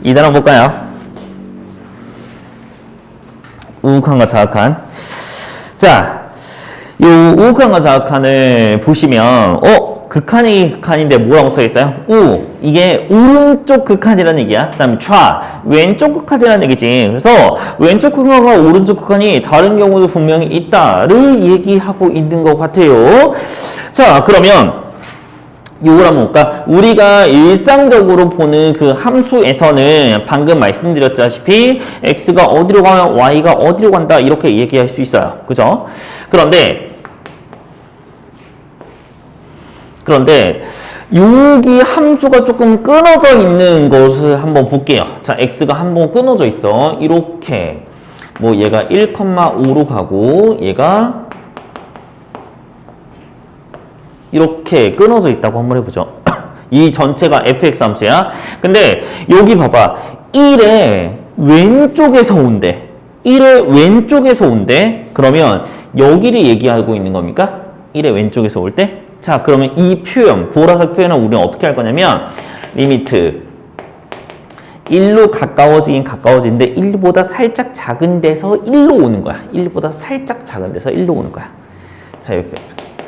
2단원 볼까요? 우극한과 자극한. 자, 요 우극한과 자극한을 보시면, 극한이 극한인데 뭐라고 써 있어요? 이게 오른쪽 극한이라는 얘기야. 그 다음에 왼쪽 극한이라는 얘기지. 그래서 왼쪽 극한과 오른쪽 극한이 다른 경우도 분명히 있다를 얘기하고 있는 것 같아요. 자, 그러면 이걸 한번 볼까? 우리가 일상적으로 보는 그 함수에서는 방금 말씀드렸다시피 x가 어디로 가면 y가 어디로 간다 이렇게 얘기할 수 있어요. 그죠? 그런데 여기 함수가 조금 끊어져 있는 것을 한번 볼게요. 자, x가 한번 끊어져 있어. 이렇게 뭐 얘가 1,5로 가고 얘가 이렇게 끊어져 있다고 한번 해보죠. 이 전체가 fx 함수야. 근데 여기 봐봐. 1의 왼쪽에서 온대. 1의 왼쪽에서 온대. 그러면 여기를 얘기하고 있는 겁니까? 1의 왼쪽에서 올 때? 자, 그러면 이 표현, 보라색 표현을 우리는 어떻게 할 거냐면 리미트 1로 가까워지긴 가까워지는데 1보다 살짝 작은 데서 1로 오는 거야. 1보다 살짝 작은 데서 1로 오는 거야. 자, 요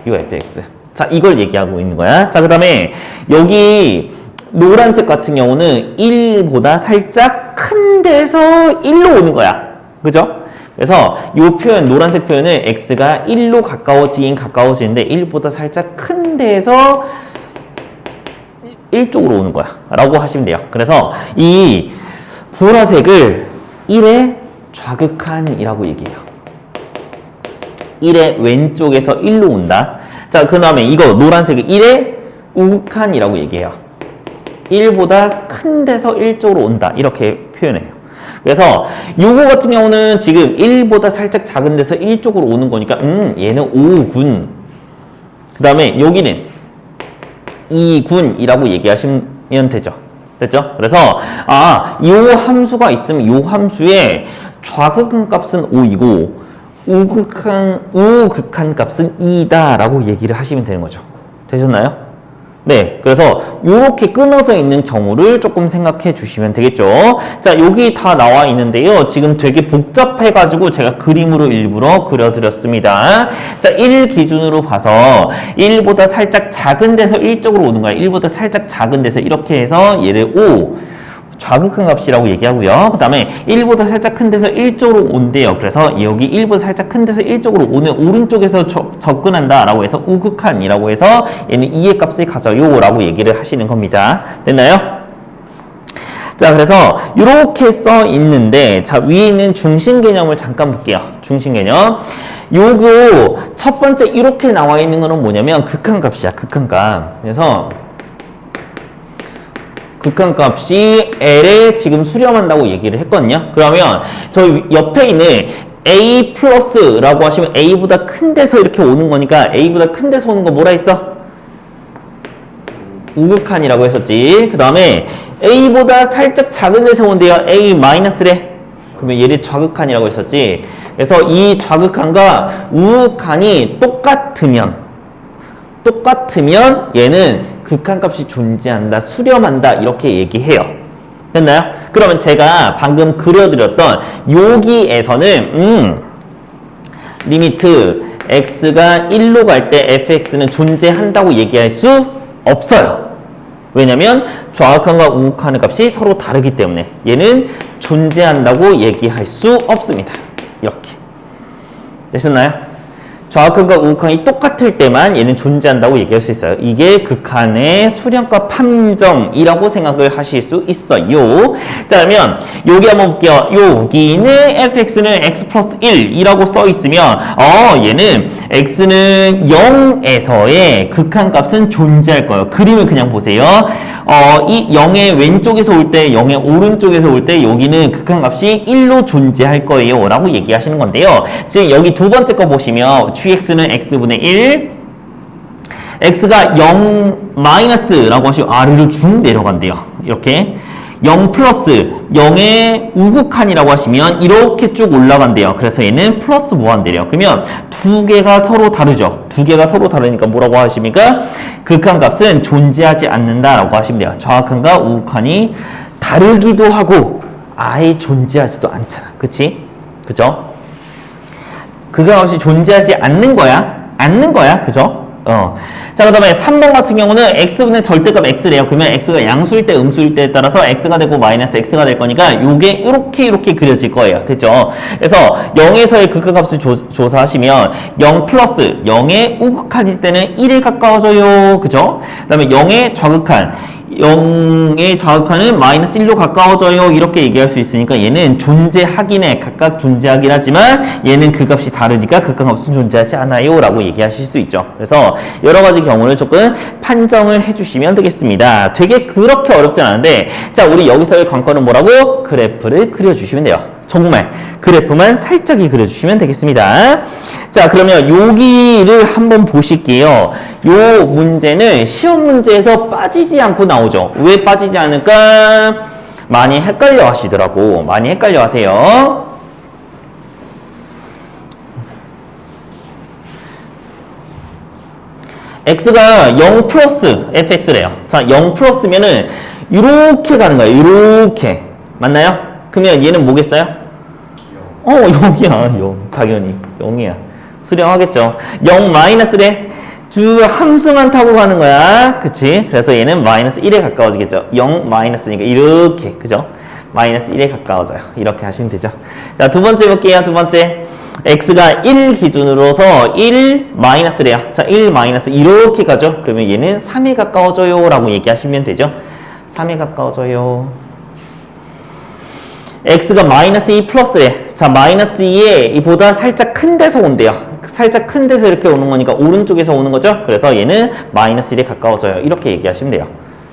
fx. 자, 이걸 얘기하고 있는 거야. 자, 그 다음에 여기 노란색 같은 경우는 1보다 살짝 큰 데서 1로 오는 거야. 그죠? 그래서 이 표현, 노란색 표현은 x가 1로 가까워지긴 가까워지는데 1보다 살짝 큰 데에서 1쪽으로 오는 거야. 라고 하시면 돼요. 그래서 이 보라색을 1의 좌극한이라고 얘기해요. 1의 왼쪽에서 1로 온다. 자, 그 다음에 이거 노란색을 1의 우극한이라고 얘기해요. 1보다 큰 데서 1쪽으로 온다. 이렇게 표현해요. 그래서 요거 같은 경우는 지금 1보다 살짝 작은 데서 1쪽으로 오는 거니까 얘는 5군. 그 다음에 여기는 2군이라고 얘기하시면 되죠. 됐죠? 그래서 요 함수가 있으면 요 함수의 좌극한 값은 5이고 우극한 값은 2다 라고 얘기를 하시면 되는 거죠. 되셨나요? 네, 그래서 이렇게 끊어져 있는 경우를 조금 생각해 주시면 되겠죠. 자, 여기 다 나와 있는데요. 지금 되게 복잡해가지고 제가 그림으로 일부러 그려드렸습니다. 자, 1 기준으로 봐서 1보다 살짝 작은 데서 1쪽으로 오는 거야. 1보다 살짝 작은 데서 이렇게 해서 얘를 5. 좌극한 값이라고 얘기하고요. 그 다음에 1보다 살짝 큰 데서 1쪽으로 온대요. 그래서 여기 1보다 살짝 큰 데서 1쪽으로 오는 오른쪽에서 접근한다 라고 해서 우극한이라고 해서 얘는 2의 값을 가져요 라고 얘기를 하시는 겁니다. 됐나요? 자, 그래서 이렇게 써 있는데, 자, 위에 있는 중심 개념을 잠깐 볼게요. 중심 개념. 요거 첫 번째 이렇게 나와 있는 거는 뭐냐면 극한 값이야. 극한 값. 그래서 극한 값이 L에 지금 수렴한다고 얘기를 했거든요. 그러면 저 옆에 있는 A 플러스라고 하시면 A보다 큰 데서 이렇게 오는 거니까 A보다 큰 데서 오는 거 뭐라 했어? 우극한이라고 했었지. 그 다음에 A보다 살짝 작은 데서 온대요. A 마이너스래. 그러면 얘를 좌극한이라고 했었지. 그래서 이 좌극한과 우극한이 똑같으면 얘는 극한값이 존재한다, 수렴한다 이렇게 얘기해요. 됐나요? 그러면 제가 방금 그려드렸던 여기에서는 리미트 x가 1로 갈 때 fx는 존재한다고 얘기할 수 없어요. 왜냐면 좌극한과 우극한의 값이 서로 다르기 때문에 얘는 존재한다고 얘기할 수 없습니다. 이렇게 되셨나요? 좌극한과 우극한이 똑같을 때만 얘는 존재한다고 얘기할 수 있어요. 이게 극한의 수렴값 판정이라고 생각을 하실 수 있어요. 자, 그러면 여기 한번 볼게요. 여기는 fx는 x 플러스 1이라고 써 있으면 얘는 x는 0에서의 극한값은 존재할 거예요. 그림을 그냥 보세요. 이 0의 왼쪽에서 올 때, 0의 오른쪽에서 올 때 여기는 극한값이 1로 존재할 거예요 라고 얘기하시는 건데요. 지금 여기 두 번째 거 보시면 gx는 x분의 1, x가 0 마이너스라고 하시고 아래로 쭉 내려간대요. 이렇게 0 플러스 0의 우극한이라고 하시면 이렇게 쭉 올라간대요. 그래서 얘는 플러스 무한대래요. 그러면 두 개가 서로 다르죠. 두 개가 서로 다르니까 뭐라고 하십니까? 극한값은 존재하지 않는다라고 하시면 돼요. 좌극한과 우극한이 다르기도 하고 아예 존재하지도 않잖아. 그치? 그죠? 극한값이 존재하지 않는 거야. 그죠? 자, 그 다음에 3번 같은 경우는 x분의 절대값 x래요. 그러면 x가 양수일 때 음수일 때에 따라서 x가 되고 마이너스 x가 될 거니까 요게 이렇게 그려질 거예요. 됐죠? 그래서 0에서의 극한값을 조사하시면 0 플러스 0의 우극한일 때는 1에 가까워져요. 그죠? 그 다음에 0의 좌극한 0의 좌극한은 마이너스 1로 가까워져요. 이렇게 얘기할 수 있으니까 얘는 존재하긴 해. 각각 존재하긴 하지만 얘는 그 값이 다르니까 극한값은 존재하지 않아요. 라고 얘기하실 수 있죠. 그래서 여러 가지 경우를 조금 판정을 해주시면 되겠습니다. 되게 그렇게 어렵진 않은데 자, 우리 여기서의 관건은 뭐라고? 그래프를 그려주시면 돼요. 정말 그래프만 살짝이 그려주시면 되겠습니다. 자, 그러면 여기를 한번 보실게요. 요 문제는 시험 문제에서 빠지지 않고 나오죠. 왜 빠지지 않을까? 많이 헷갈려 하시더라고. 많이 헷갈려 하세요. x가 0 플러스 fx래요. 자, 0 플러스면은 이렇게 가는 거예요. 이렇게. 맞나요? 그러면 얘는 뭐겠어요? 0이야. 0. 당연히 0이야. 수렴하겠죠. 0 마이너스래. 주 함수만 타고 가는 거야. 그치? 그래서 얘는 마이너스 1에 가까워지겠죠. 0 마이너스니까 이렇게. 그죠? 마이너스 1에 가까워져요. 이렇게 하시면 되죠. 자, 두 번째 볼게요. 두 번째. x가 1 기준으로서 1 마이너스래요. 자, 1 마이너스 이렇게 가죠. 그러면 얘는 3에 가까워져요. 라고 얘기하시면 되죠. 3에 가까워져요. x가 마이너스 2 플러스래. 자, 마이너스 2에 이보다 살짝 큰 데서 온대요. 살짝 큰 데서 이렇게 오는 거니까 오른쪽에서 오는 거죠. 그래서 얘는 마이너스 1에 가까워져요. 이렇게 얘기하시면 돼요.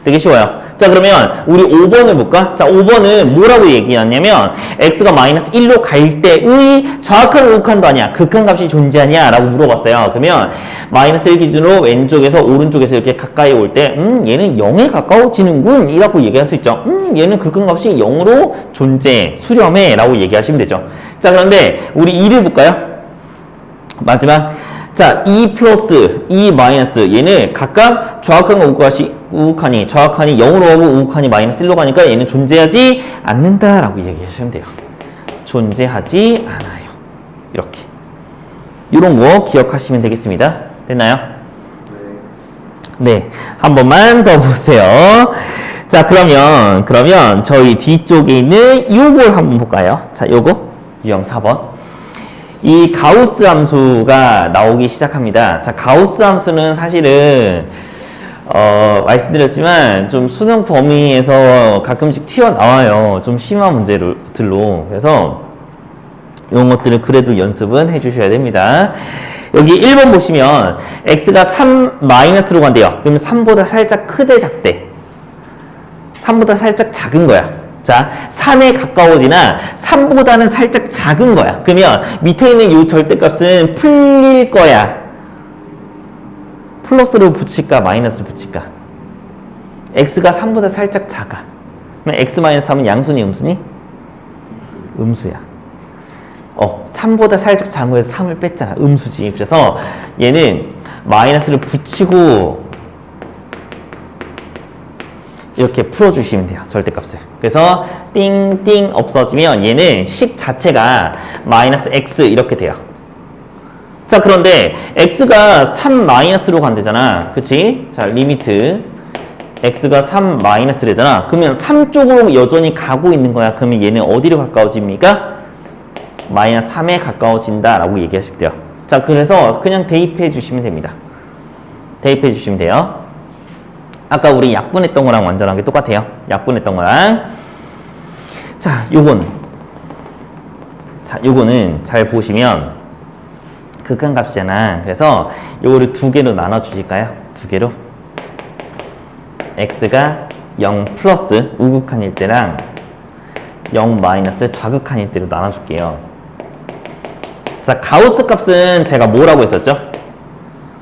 되게 쉬워요. 자, 그러면 우리 5번을 볼까? 자, 5번은 뭐라고 얘기하냐면 x가 마이너스 1로 갈 때의 좌극한 우극한도 아니야. 극한값이 존재하냐? 라고 물어봤어요. 그러면 마이너스 1 기준으로 왼쪽에서 오른쪽에서 이렇게 가까이 올 때 얘는 0에 가까워지는군 이라고 얘기할 수 있죠. 얘는 극한값이 0으로 존재, 수렴해 라고 얘기하시면 되죠. 자, 그런데 우리 2를 볼까요? 마지막. 자, 2 플러스 2 마이너스 얘는 각각 좌극한과 우극한이 좌극한이 0으로 가고 우극한이 마이너스 1로 가니까 얘는 존재하지 않는다라고 얘기하시면 돼요. 존재하지 않아요. 이렇게. 이런 거 기억하시면 되겠습니다. 됐나요? 네. 한 번만 더 보세요. 자, 그러면 저희 뒤쪽에 있는 요걸 한번 볼까요? 자, 요거 유형 4번. 이 가우스 함수가 나오기 시작합니다. 자, 가우스 함수는 사실은 말씀드렸지만 좀 수능 범위에서 가끔씩 튀어나와요. 좀 심한 문제들로. 그래서 이런 것들을 그래도 연습은 해주셔야 됩니다. 여기 1번 보시면 x가 3 마이너스로 간대요. 그러면 3보다 살짝 크대 작대? 3보다 살짝 작은 거야. 자, 3에 가까워지나 3보다는 살짝 작은 거야. 그러면 밑에 있는 이 절대값은 풀릴 거야. 플러스로 붙일까 마이너스로 붙일까? x가 3보다 살짝 작아. 그럼 x-3은 양수니 음수니? 음수야. 3보다 살짝 작은 거에서 3을 뺐잖아. 음수지. 그래서 얘는 마이너스를 붙이고 이렇게 풀어주시면 돼요. 절대값을. 그래서 띵띵 없어지면 얘는 식 자체가 마이너스 x 이렇게 돼요. 자, 그런데 x가 3 마이너스로 간대잖아. 그치? 자, 리미트 x가 3 마이너스래잖아. 그러면 3 쪽으로 여전히 가고 있는 거야. 그러면 얘는 어디로 가까워집니까? 마이너스 3에 가까워진다 라고 얘기하시면 돼요. 자, 그래서 그냥 대입해 주시면 됩니다. 대입해 주시면 돼요. 아까 우리 약분했던 거랑 완전하게 똑같아요. 약분했던 거랑. 자, 요거는 잘 보시면 극한값이잖아. 그래서 요거를 두 개로 나눠 주실까요? 두 개로. x가 0 플러스 우극한일 때랑 0 마이너스 좌극한일 때로 나눠 줄게요. 자, 가우스 값은 제가 뭐라고 했었죠?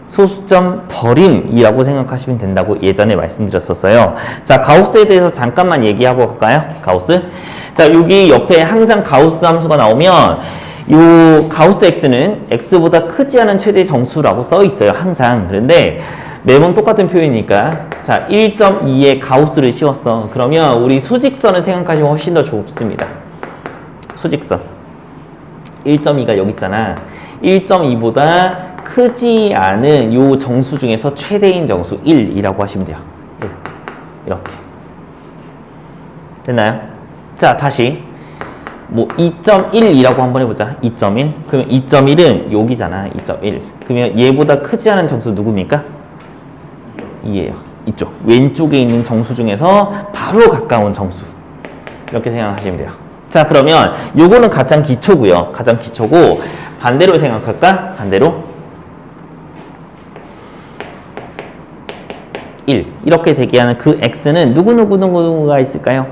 소수점 버림이라고 생각하시면 된다고 예전에 말씀드렸었어요. 자, 가우스에 대해서 잠깐만 얘기하고 갈까요? 가우스. 자, 여기 옆에 항상 가우스 함수가 나오면 요 가우스 x는 x보다 크지 않은 최대 정수라고 써 있어요. 항상. 그런데 매번 똑같은 표현이니까 자, 1.2에 가우스를 씌웠어. 그러면 우리 수직선을 생각하시면 훨씬 더 좋습니다. 수직선. 1.2가 여기 있잖아. 1.2보다 크지 않은 요 정수 중에서 최대인 정수 1이라고 하시면 돼요. 이렇게. 됐나요? 자, 다시. 뭐 2.1이라고 한번 해보자. 2.1. 그러면 2.1은 여기잖아. 2.1. 그러면 얘보다 크지 않은 정수 누굽니까? 2예요. 이쪽. 왼쪽에 있는 정수 중에서 바로 가까운 정수. 이렇게 생각하시면 돼요. 자, 그러면 요거는 가장 기초고요. 가장 기초고 반대로 생각할까? 반대로 1 이렇게 되게 하는 그 x는 누구가 있을까요?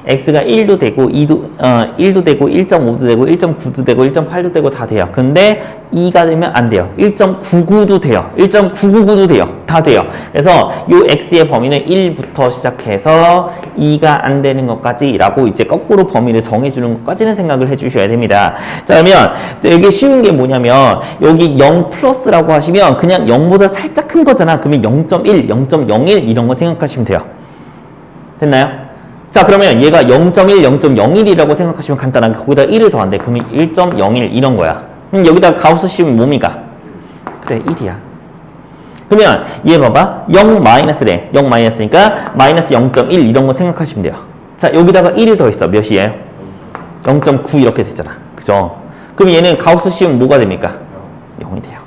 x가 1도 되고 1도 되고 1.5도 되고 1.9도 되고 1.8도 되고 다 돼요. 근데 2가 되면 안 돼요. 1.999도 돼요. 1.999도 돼요. 다 돼요. 그래서 요 x의 범위는 1부터 시작해서 2가 안 되는 것까지 라고 이제 거꾸로 범위를 정해주는 것까지는 생각을 해주셔야 됩니다. 자, 그러면 여기 쉬운 게 뭐냐면 여기 0 플러스라고 하시면 그냥 0보다 살짝 큰 거잖아. 그러면 0.1, 0.01 이런 거 생각하시면 돼요. 됐나요? 자, 그러면 얘가 0.1, 0.01이라고 생각하시면 간단하게 거기다 1을 더한대. 그러면 1.01 이런 거야. 그럼 여기다 가우스 씌우면 뭡니까? 그래, 1이야. 그러면 얘 봐봐. 0 마이너스래. 0 마이너스니까 마이너스 0.1 이런 거 생각하시면 돼요. 자, 여기다가 1을 더했어. 몇이에요? 0.9 이렇게 되잖아. 그죠? 그럼 얘는 가우스 씌우면 뭐가 됩니까? 0이 돼요.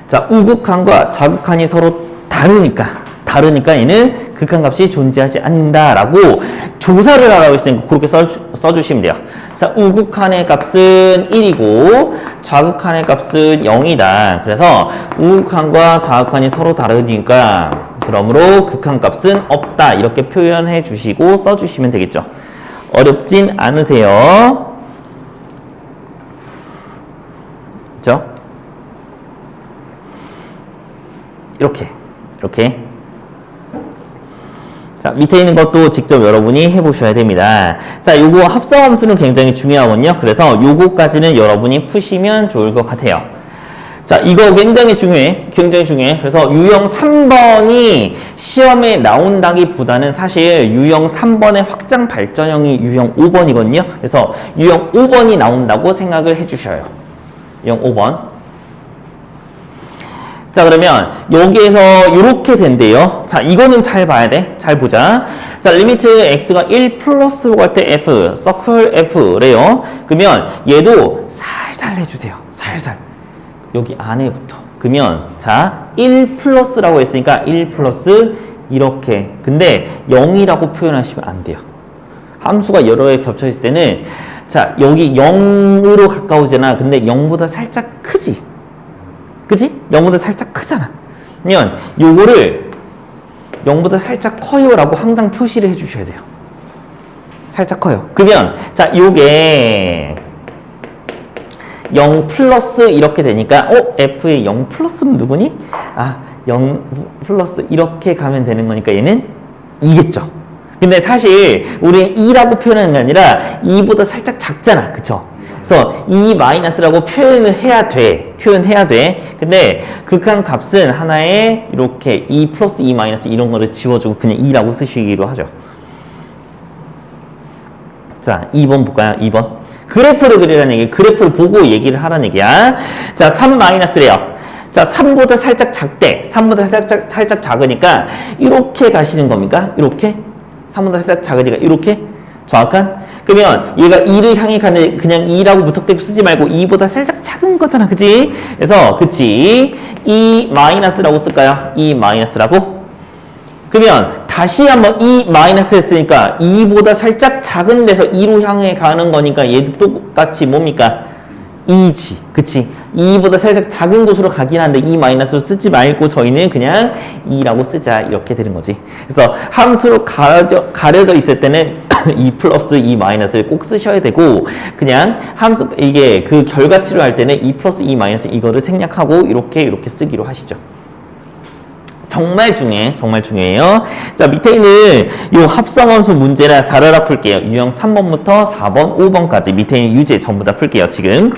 자, 우극한과 자극한이 서로 다르니까 얘는 극한값이 존재하지 않는다라고 조사를 하라고 했으니까 그렇게 써주시면 돼요. 자, 우극한의 값은 1이고 좌극한의 값은 0이다. 그래서 우극한과 좌극한이 서로 다르니까 그러므로 극한값은 없다. 이렇게 표현해 주시고 써주시면 되겠죠. 어렵진 않으세요. 그렇죠? 이렇게. 자, 밑에 있는 것도 직접 여러분이 해보셔야 됩니다. 자, 요거 합성함수는 굉장히 중요하거든요. 그래서 요거까지는 여러분이 푸시면 좋을 것 같아요. 자, 이거 굉장히 중요해. 그래서 유형 3번이 시험에 나온다기보다는 사실 유형 3번의 확장 발전형이 유형 5번이거든요. 그래서 유형 5번이 나온다고 생각을 해주셔요. 유형 5번. 자, 그러면 여기에서 이렇게 된대요. 자, 이거는 잘 봐야 돼. 잘 보자. 자, 리미트 x가 1 플러스로 갈 때 f, 서클 f래요. 그러면 얘도 살살 해주세요. 살살. 여기 안에부터. 그러면 자, 1 플러스라고 했으니까 1 플러스 이렇게. 근데 0이라고 표현하시면 안 돼요. 함수가 여러 개 겹쳐 있을 때는 자, 여기 0으로 가까우잖아. 근데 0보다 살짝 크지? 그지? 0보다 살짝 크잖아. 그러면 요거를 0보다 살짝 커요 라고 항상 표시를 해주셔야 돼요. 살짝 커요. 그러면 자, 요게 0 플러스 이렇게 되니까 f의 0 플러스는 누구니? 아, 0 플러스 이렇게 가면 되는 거니까 얘는 2겠죠. 근데 사실 우리는 2라고 표현하는 게 아니라 2보다 살짝 작잖아. 그쵸? 그래서 2 마이너스라고 표현해야 돼. 근데 극한 값은 하나에 이렇게 2 플러스 2 마이너스 이런 거를 지워주고 그냥 2라고 쓰시기로 하죠. 자, 2번 볼까요? 2번. 그래프를 그리라는 얘기, 그래프를 보고 얘기를 하라는 얘기야. 자, 3 마이너스래요. 자, 3보다 살짝 작대. 3보다 살짝 작으니까 이렇게 가시는 겁니까? 이렇게? 3보다 살짝 작으니까 이렇게? 정확한? 그러면 얘가 2를 향해 가는 그냥 2라고 무턱대고 쓰지 말고 2보다 살짝 작은 거잖아. 그치? 그래서 그치? 2 마이너스라고 쓸까요? 2 마이너스라고? 그러면 다시 한번 2 마이너스 했으니까 2보다 살짝 작은 데서 2로 향해 가는 거니까 얘도 똑같이 뭡니까? 2지. 그치? 2보다 살짝 작은 곳으로 가긴 한데 2 마이너스로 쓰지 말고 저희는 그냥 2라고 쓰자. 이렇게 되는 거지. 그래서 함수로 가려져 있을 때는 2 플러스 2 마이너스를 꼭 쓰셔야 되고 그냥 함수 이게 그 결과치로 할 때는 2 플러스 2 마이너스 이거를 생략하고 이렇게 쓰기로 하시죠. 정말 중요해요. 자, 밑에 있는 요 합성함수 문제나 사라라 풀게요. 유형 3번부터 4번, 5번까지 밑에 있는 유제 전부 다 풀게요, 지금.